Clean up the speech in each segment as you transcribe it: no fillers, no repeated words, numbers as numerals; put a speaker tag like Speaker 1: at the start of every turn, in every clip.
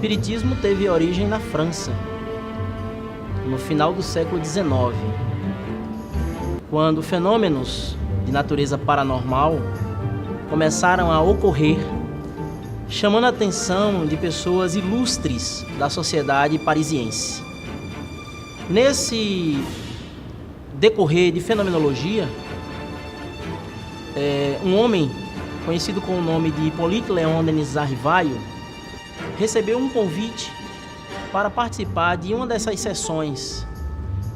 Speaker 1: Espiritismo teve origem na França, no final do século XIX, quando fenômenos de natureza paranormal começaram a ocorrer, chamando a atenção de pessoas ilustres da sociedade parisiense. Nesse decorrer de fenomenologia, um homem conhecido com o nome de Hippolyte Léon Denis Arrivaille recebeu um convite para participar de uma dessas sessões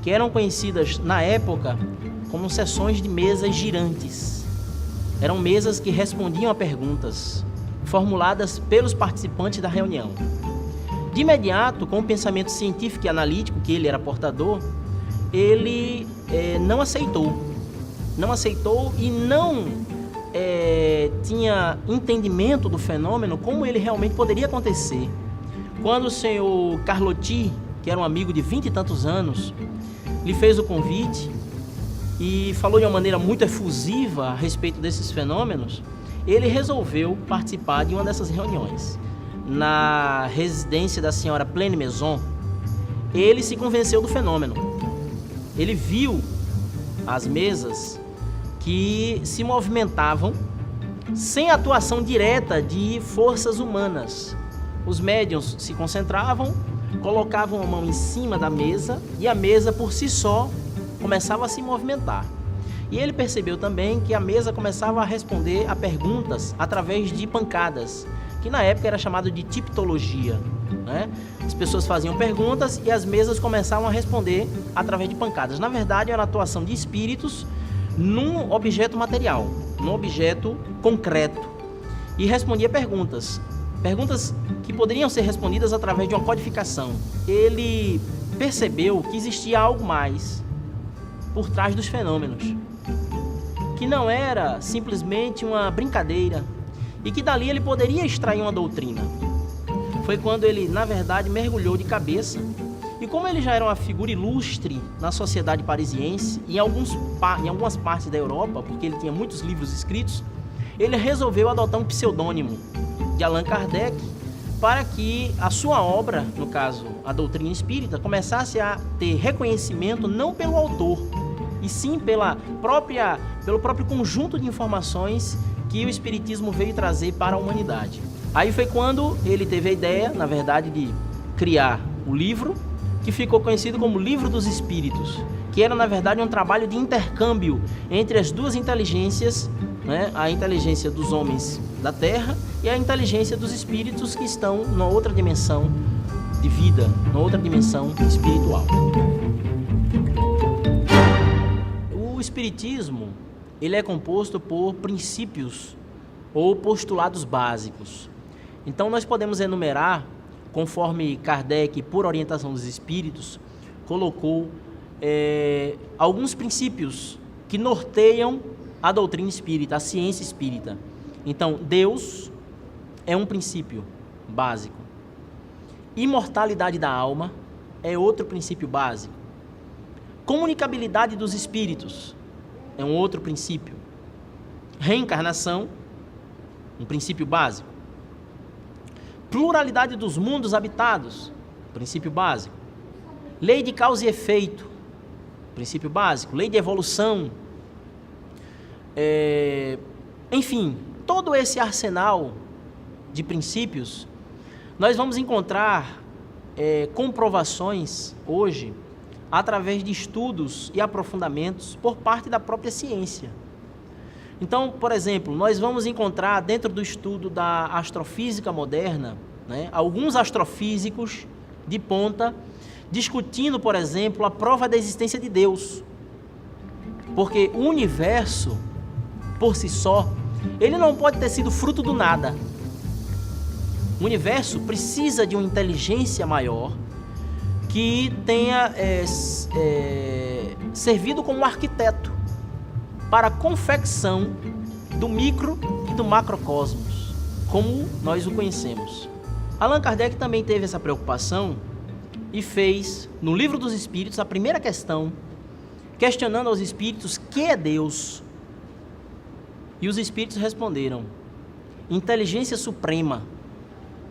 Speaker 1: que eram conhecidas na época como sessões de mesas girantes. Eram mesas que respondiam a perguntas formuladas pelos participantes da reunião. De imediato, com o pensamento científico e analítico que ele era portador, ele não aceitou e não tinha entendimento do fenômeno, como ele realmente poderia acontecer. Quando o senhor Carlotti, que era um amigo de 20 e tantos anos, lhe fez o convite e falou de uma maneira muito efusiva a respeito desses fenômenos, ele resolveu participar de uma dessas reuniões. Na residência da senhora Pleine Maison, ele se convenceu do fenômeno. Ele viu as mesas que se movimentavam sem atuação direta de forças humanas. Os médiuns se concentravam, colocavam a mão em cima da mesa e a mesa por si só começava a se movimentar. E ele percebeu também que a mesa começava a responder a perguntas através de pancadas, que na época era chamado de tipologia, né? As pessoas faziam perguntas e as mesas começavam a responder através de pancadas. Na verdade, era a atuação de espíritos num objeto material, num objeto concreto, e respondia perguntas que poderiam ser respondidas através de uma codificação. Ele percebeu que existia algo mais por trás dos fenômenos, que não era simplesmente uma brincadeira e que dali ele poderia extrair uma doutrina. Foi quando ele, na verdade, mergulhou de cabeça. E como ele já era uma figura ilustre na sociedade parisiense e em algumas partes da Europa, porque ele tinha muitos livros escritos, ele resolveu adotar um pseudônimo de Allan Kardec para que a sua obra, no caso a doutrina espírita, começasse a ter reconhecimento não pelo autor, e sim pelo próprio conjunto de informações que o Espiritismo veio trazer para a humanidade. Aí foi quando ele teve a ideia, na verdade, de criar o livro, que ficou conhecido como Livro dos Espíritos, que era, na verdade, um trabalho de intercâmbio entre as duas inteligências, né? A inteligência dos homens da Terra e a inteligência dos espíritos que estão numa outra dimensão de vida, numa outra dimensão espiritual. O Espiritismo, ele é composto por princípios ou postulados básicos. Então, nós podemos enumerar, conforme Kardec, por orientação dos espíritos, colocou alguns princípios que norteiam a doutrina espírita, a ciência espírita. Então, Deus é um princípio básico. Imortalidade da alma é outro princípio básico. Comunicabilidade dos espíritos é um outro princípio. Reencarnação, um princípio básico. Pluralidade dos mundos habitados, princípio básico. Lei de causa e efeito, princípio básico. Lei de evolução. Enfim, todo esse arsenal de princípios, nós vamos encontrar comprovações hoje através de estudos e aprofundamentos por parte da própria ciência. Então, por exemplo, nós vamos encontrar dentro do estudo da astrofísica moderna, né, alguns astrofísicos de ponta discutindo, por exemplo, a prova da existência de Deus. Porque o universo, por si só, ele não pode ter sido fruto do nada. O universo precisa de uma inteligência maior que tenha servido como arquiteto para a confecção do micro e do macrocosmos, como nós o conhecemos. Allan Kardec também teve essa preocupação e fez, no Livro dos Espíritos, a primeira questão, questionando aos espíritos: que é Deus? E os espíritos responderam: inteligência suprema,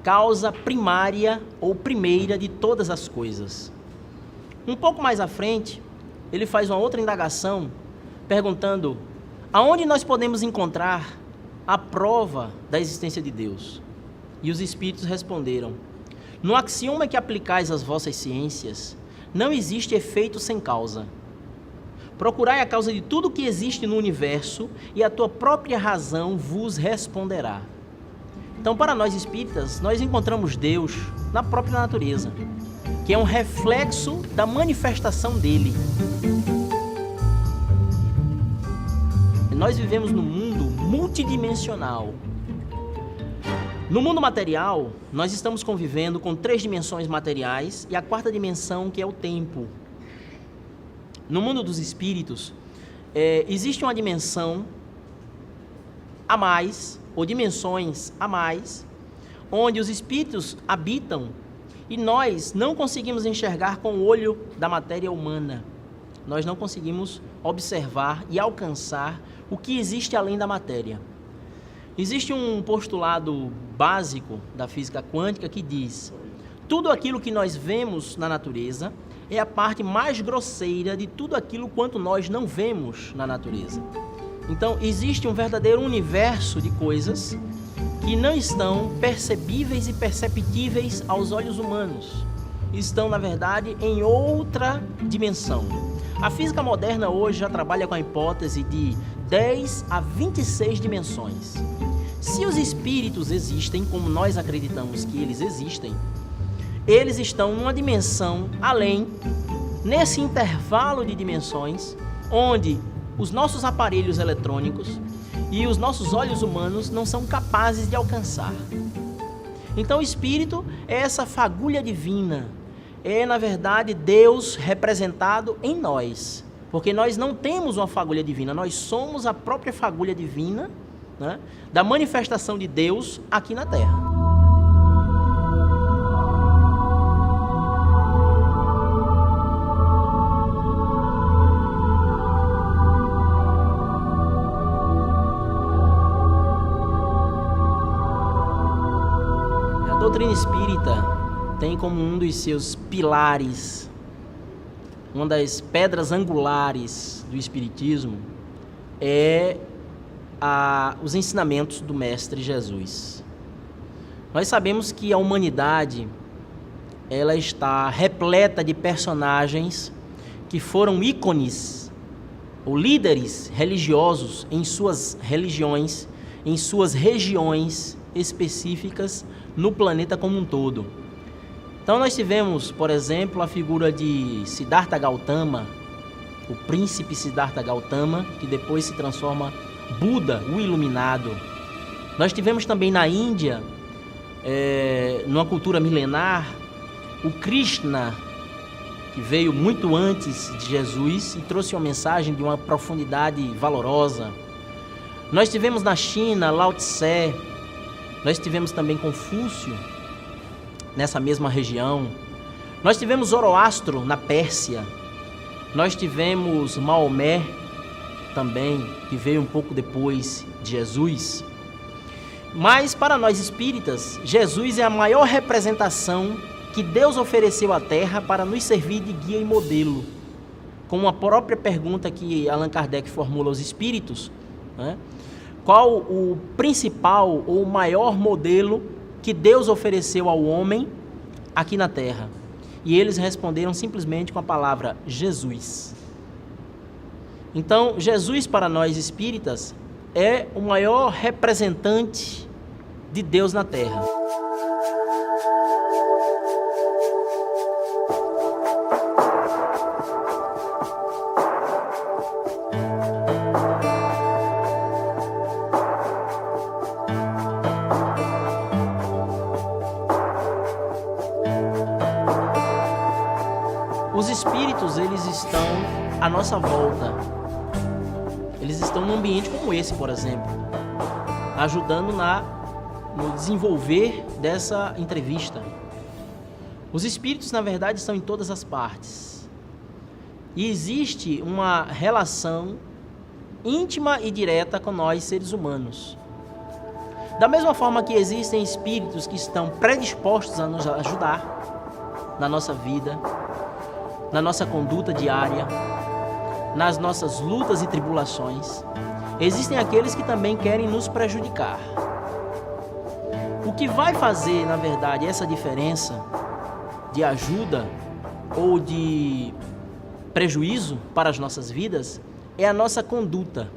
Speaker 1: causa primária ou primeira de todas as coisas. Um pouco mais à frente, ele faz uma outra indagação, perguntando: aonde nós podemos encontrar a prova da existência de Deus? E os espíritos responderam: no axioma que aplicais às vossas ciências, não existe efeito sem causa. Procurai a causa de tudo que existe no universo e a tua própria razão vos responderá. Então, para nós espíritas, nós encontramos Deus na própria natureza, que é um reflexo da manifestação dele. Nós vivemos num mundo multidimensional. No mundo material, nós estamos convivendo com 3 dimensões materiais e a 4ª dimensão, que é o tempo. No mundo dos espíritos, existe uma dimensão a mais, ou dimensões a mais, onde os espíritos habitam e nós não conseguimos enxergar com o olho da matéria humana. Nós não conseguimos observar e alcançar o que existe além da matéria. Existe um postulado básico da física quântica que diz: tudo aquilo que nós vemos na natureza é a parte mais grosseira de tudo aquilo quanto nós não vemos na natureza. Então, existe um verdadeiro universo de coisas que não estão percebíveis e perceptíveis aos olhos humanos. Estão, na verdade, em outra dimensão. A física moderna hoje já trabalha com a hipótese de 10 a 26 dimensões. Se os espíritos existem, como nós acreditamos que eles existem, eles estão numa dimensão além, nesse intervalo de dimensões, onde os nossos aparelhos eletrônicos e os nossos olhos humanos não são capazes de alcançar. Então o espírito é essa fagulha divina, é na verdade Deus representado em nós, porque nós não temos uma fagulha divina, nós somos a própria fagulha divina, né, da manifestação de Deus aqui na Terra. A doutrina espírita tem como um dos seus pilares, uma das pedras angulares do espiritismo, os ensinamentos do Mestre Jesus. Nós sabemos que a humanidade ela está repleta de personagens que foram ícones ou líderes religiosos em suas religiões, em suas regiões específicas no planeta como um todo. Então nós tivemos, por exemplo, a figura de Siddhartha Gautama, o príncipe Siddhartha Gautama, que depois se transforma Buda, o iluminado. Nós tivemos também na Índia, numa cultura milenar, o Krishna, que veio muito antes de Jesus e trouxe uma mensagem de uma profundidade valorosa. Nós tivemos na China Lao Tse, nós tivemos também Confúcio, nessa mesma região. Nós tivemos Zoroastro na Pérsia. Nós tivemos Maomé também, que veio um pouco depois de Jesus. Mas para nós espíritas, Jesus é a maior representação que Deus ofereceu à Terra para nos servir de guia e modelo. Com a própria pergunta que Allan Kardec formula aos espíritos, né? Qual o principal ou o maior modelo que Deus ofereceu ao homem aqui na Terra? E eles responderam simplesmente com a palavra Jesus. Então, Jesus para nós espíritas é o maior representante de Deus na Terra. Os espíritos, eles estão à nossa volta. Eles estão num ambiente como esse, por exemplo, ajudando no desenvolver dessa entrevista. Os espíritos, na verdade, estão em todas as partes. E existe uma relação íntima e direta com nós, seres humanos. Da mesma forma que existem espíritos que estão predispostos a nos ajudar na nossa vida, na nossa conduta diária, nas nossas lutas e tribulações, existem aqueles que também querem nos prejudicar. O que vai fazer, na verdade, essa diferença de ajuda ou de prejuízo para as nossas vidas é a nossa conduta.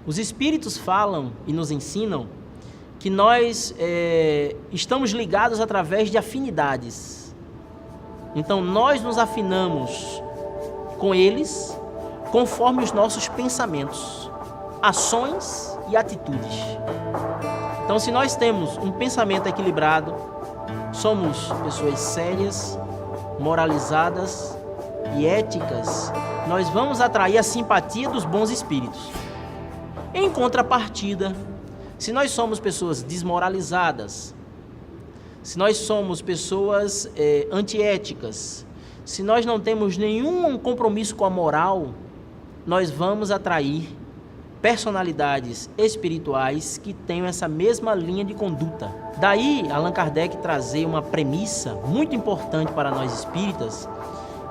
Speaker 1: Os espíritos falam e nos ensinam que nós estamos ligados através de afinidades. Então nós nos afinamos com eles conforme os nossos pensamentos, ações e atitudes. Então, se nós temos um pensamento equilibrado, somos pessoas sérias, moralizadas e éticas, nós vamos atrair a simpatia dos bons espíritos. Em contrapartida, se nós somos pessoas desmoralizadas, se nós somos pessoas antiéticas, se nós não temos nenhum compromisso com a moral, nós vamos atrair personalidades espirituais que tenham essa mesma linha de conduta. Daí, Allan Kardec trazer uma premissa muito importante para nós espíritas,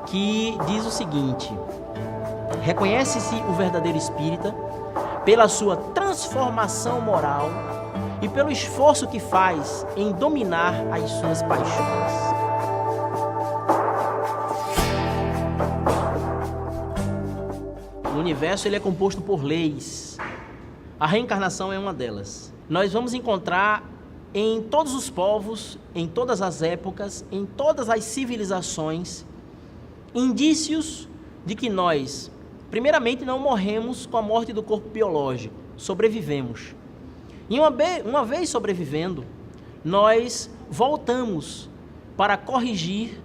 Speaker 1: que diz o seguinte: reconhece-se o verdadeiro espírita pela sua transformação moral e pelo esforço que faz em dominar as suas paixões. O universo ele é composto por leis. A reencarnação é uma delas. Nós vamos encontrar em todos os povos, em todas as épocas, em todas as civilizações, indícios de que nós, primeiramente, não morremos com a morte do corpo biológico, sobrevivemos. E uma vez sobrevivendo, nós voltamos para corrigir,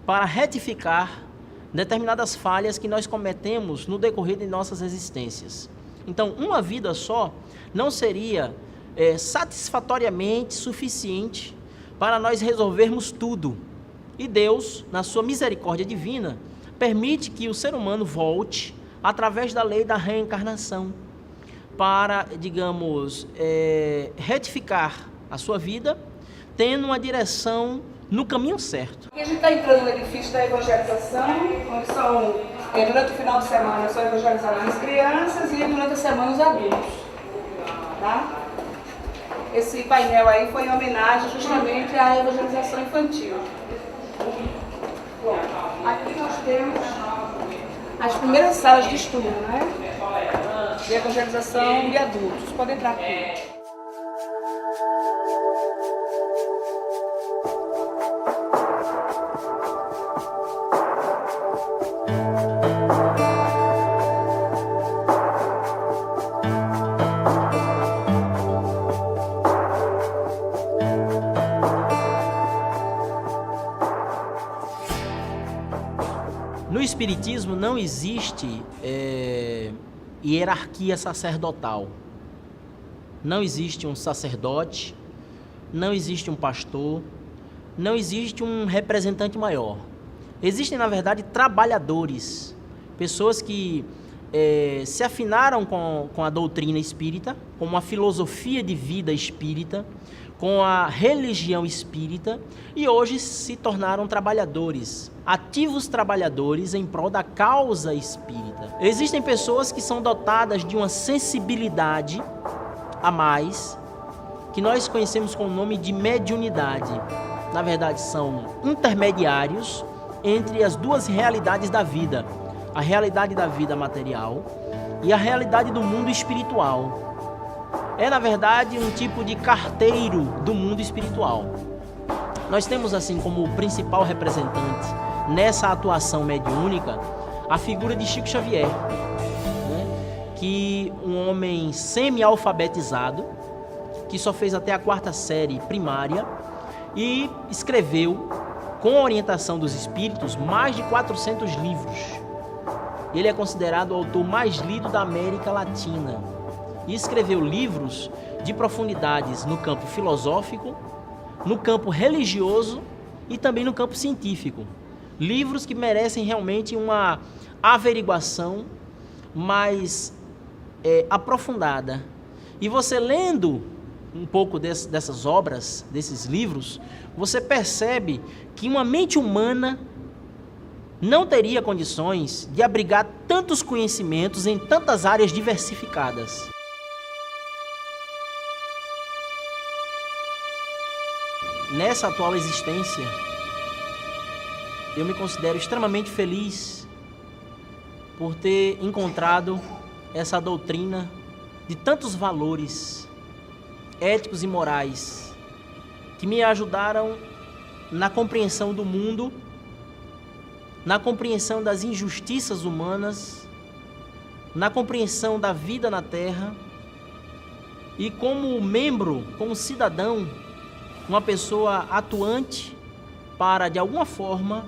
Speaker 1: para retificar determinadas falhas que nós cometemos no decorrer de nossas existências. Então, uma vida só não seria satisfatoriamente suficiente para nós resolvermos tudo. E Deus, na sua misericórdia divina, permite que o ser humano volte através da lei da reencarnação para, digamos, retificar a sua vida, tendo uma direção no caminho certo.
Speaker 2: Aqui a gente está entrando no edifício da evangelização, onde são, durante o final de semana, são evangelizadas as crianças e durante a semana os adultos. Tá? Esse painel aí foi em homenagem justamente à evangelização infantil. Bom, aqui nós temos as primeiras salas de estudo, né? De evangelização de adultos. Podem entrar aqui.
Speaker 1: No Espiritismo não existe hierarquia sacerdotal. Não existe um sacerdote, não existe um pastor, não existe um representante maior. Existem, na verdade, trabalhadores, pessoas que se afinaram com a doutrina espírita, com a filosofia de vida espírita, com a religião espírita, e hoje se tornaram trabalhadores, ativos trabalhadores em prol da causa espírita. Existem pessoas que são dotadas de uma sensibilidade a mais, que nós conhecemos com o nome de mediunidade. Na verdade, são intermediários entre as duas realidades da vida, a realidade da vida material e a realidade do mundo espiritual. É, na verdade, um tipo de carteiro do mundo espiritual. Nós temos, assim, como principal representante nessa atuação mediúnica a figura de Chico Xavier, né? Que um homem semi-alfabetizado, que só fez até a 4ª série primária e escreveu, com a orientação dos espíritos, mais de 400 livros. Ele é considerado o autor mais lido da América Latina e escreveu livros de profundidades no campo filosófico, no campo religioso e também no campo científico. Livros que merecem realmente uma averiguação mais aprofundada. E você lendo um pouco dessas obras, desses livros, você percebe que uma mente humana não teria condições de abrigar tantos conhecimentos em tantas áreas diversificadas. Nessa atual existência, eu me considero extremamente feliz por ter encontrado essa doutrina de tantos valores éticos e morais que me ajudaram na compreensão do mundo, na compreensão das injustiças humanas, na compreensão da vida na Terra e como membro, como cidadão, uma pessoa atuante para, de alguma forma,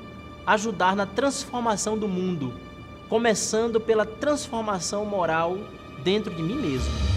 Speaker 1: ajudar na transformação do mundo, começando pela transformação moral dentro de mim mesmo.